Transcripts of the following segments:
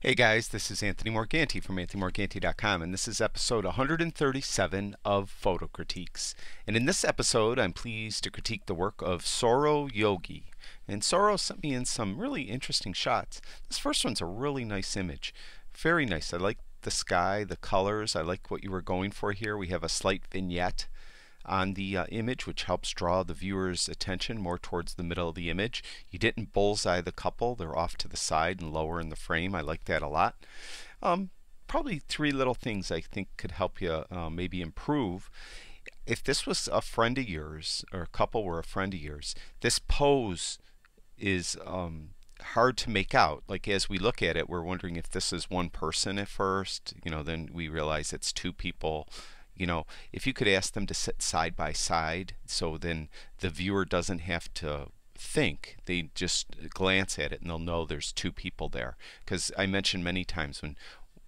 Hey guys, this is Anthony Morganti from anthonymorganti.com, and this is episode 137 of Photo Critiques. And in this episode, I'm pleased to critique the work of Sourabh Yogi. And Sourabh sent me in some really interesting shots. This first one's a really nice image. Very nice. I like the sky, the colors. I like what you were going for here. We have a slight vignette on the image, which helps draw the viewer's attention more towards the middle of the image. You didn't bullseye the couple. They're off to the side and lower in the frame. I like that a lot. Probably three little things I think could help you maybe improve. If this was a friend of yours, or a couple were a friend of yours, this pose is hard to make out. Like as we look at it, we're wondering if this is one person at first. Then we realize it's two people. If you could ask them to sit side by side, so then the viewer doesn't have to think, they just glance at it and they'll know there's two people there. Because I mentioned many times when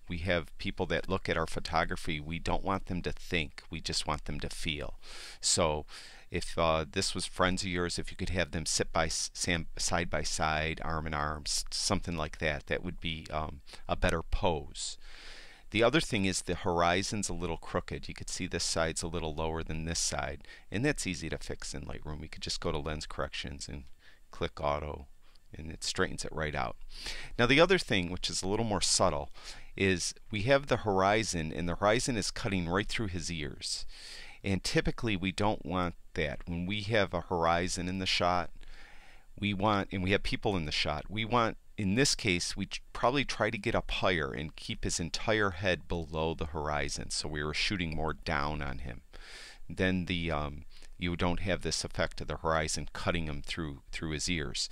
we have people that look at our photography, we don't want them to think, we just want them to feel. So if this was friends of yours, if you could have them sit side by side, arm in arm, something like that, that would be a better pose. The other thing is the horizon's a little crooked. You could see this side's a little lower than this side, and that's easy to fix in Lightroom. We could just go to lens corrections and click auto, and it straightens it right out. Now the other thing, which is a little more subtle, is we have the horizon, and the horizon is cutting right through his ears. And typically we don't want that. When we have a horizon in the shot, and we have people in the shot, in this case, we probably try to get up higher and keep his entire head below the horizon, so we were shooting more down on him. Then you don't have this effect of the horizon cutting him through his ears.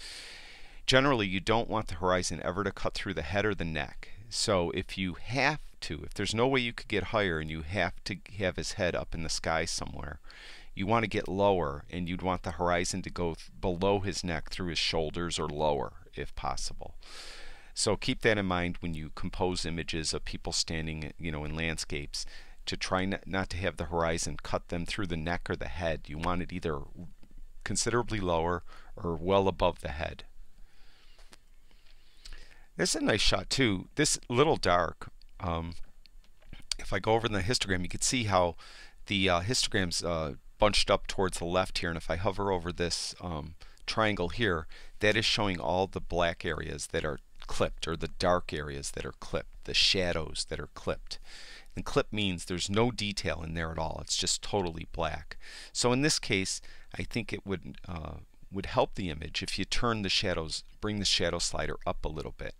Generally, you don't want the horizon ever to cut through the head or the neck. So if there's no way you could get higher and you have to have his head up in the sky somewhere, you want to get lower, and you'd want the horizon to go below his neck through his shoulders or lower if possible. So keep that in mind when you compose images of people standing in landscapes, to try not to have the horizon cut them through the neck or the head. You want it either considerably lower or well above the head. This is a nice shot too. This little dark. If I go over in the histogram, you can see how the histogram's bunched up towards the left here, and if I hover over this triangle here, that is showing all the black areas that are clipped, or the dark areas that are clipped, the shadows that are clipped. And clip means there's no detail in there at all. It's just totally black. So in this case, I think it would help the image if you turn the shadows, bring the shadow slider up a little bit,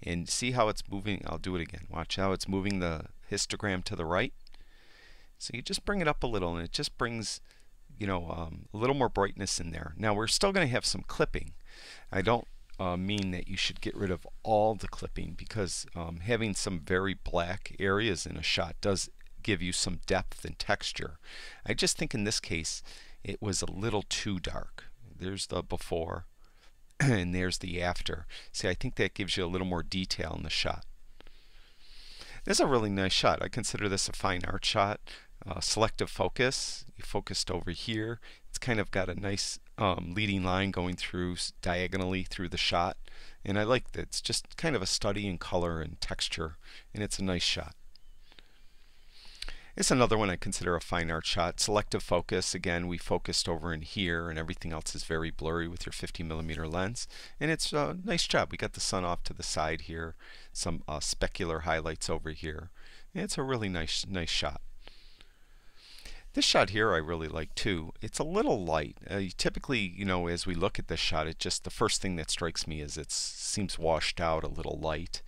and see how it's moving. I'll do it again. Watch how it's moving the histogram to the right. So you just bring it up a little, and it just brings a little more brightness in there. Now we're still going to have some clipping. I don't mean that you should get rid of all the clipping, because having some very black areas in a shot does give you some depth and texture. I just think in this case it was a little too dark. There's the before and there's the after. See, I think that gives you a little more detail in the shot. This is a really nice shot. I consider this a fine art shot. Selective focus. You focused over here. It's kind of got a nice leading line going through diagonally through the shot, and I like that. It's just kind of a study in color and texture, and it's a nice shot. It's another one I consider a fine art shot. Selective focus. Again, we focused over in here, and everything else is very blurry with your 50mm lens, and it's a nice job. We got the sun off to the side here, some specular highlights over here. And it's a really nice shot. This shot here I really like too. It's a little light. Typically, as we look at this shot, the first thing that strikes me is it seems washed out, a little light.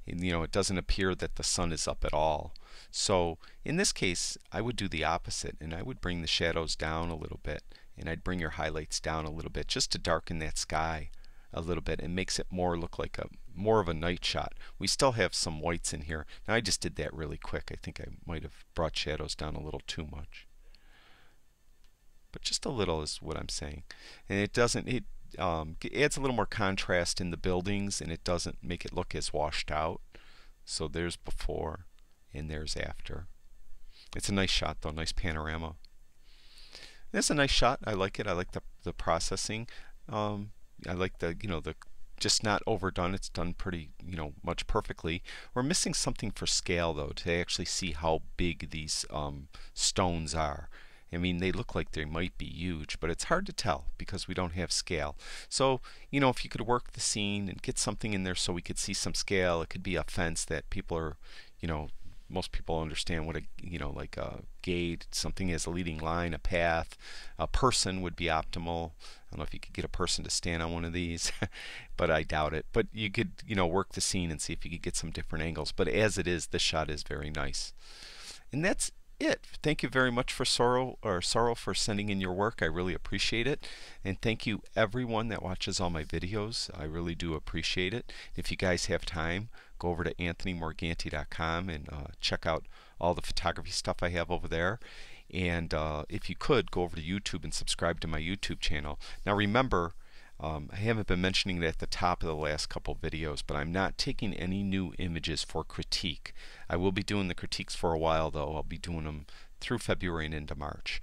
And, it doesn't appear that the sun is up at all. So in this case, I would do the opposite, and I would bring the shadows down a little bit, and I'd bring your highlights down a little bit, just to darken that sky a little bit, and makes it look like more of a night shot. We still have some whites in here. Now I just did that really quick. I think I might have brought shadows down a little too much. But just a little is what I'm saying. And it adds a little more contrast in the buildings, and it doesn't make it look as washed out. So there's before and there's after. It's a nice shot though, nice panorama. It's a nice shot. I like it. I like the processing. I like the just not overdone. It's done pretty, much perfectly. We're missing something for scale though, to actually see how big these stones are. I mean, they look like they might be huge, but it's hard to tell because we don't have scale. So, if you could work the scene and get something in there so we could see some scale, it could be a fence that people are, you know, most people understand what like a gate, something as a leading line, a path. A person would be optimal. I don't know if you could get a person to stand on one of these, but I doubt it. But you could, work the scene and see if you could get some different angles. But as it is, this shot is very nice. And that's it. Thank you very much for Sorrow for sending in your work. I really appreciate it. And thank you everyone that watches all my videos. I really do appreciate it. If you guys have time, go over to anthonymorganti.com and check out all the photography stuff I have over there. And if you could, go over to YouTube and subscribe to my YouTube channel. Now remember, I haven't been mentioning it at the top of the last couple videos, but I'm not taking any new images for critique. I will be doing the critiques for a while though. I'll be doing them through February and into March.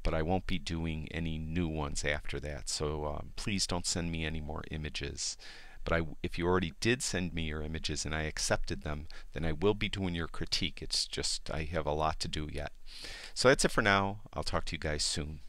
But I won't be doing any new ones after that. So please don't send me any more images. But if you already did send me your images and I accepted them, then I will be doing your critique. It's just I have a lot to do yet. So that's it for now. I'll talk to you guys soon.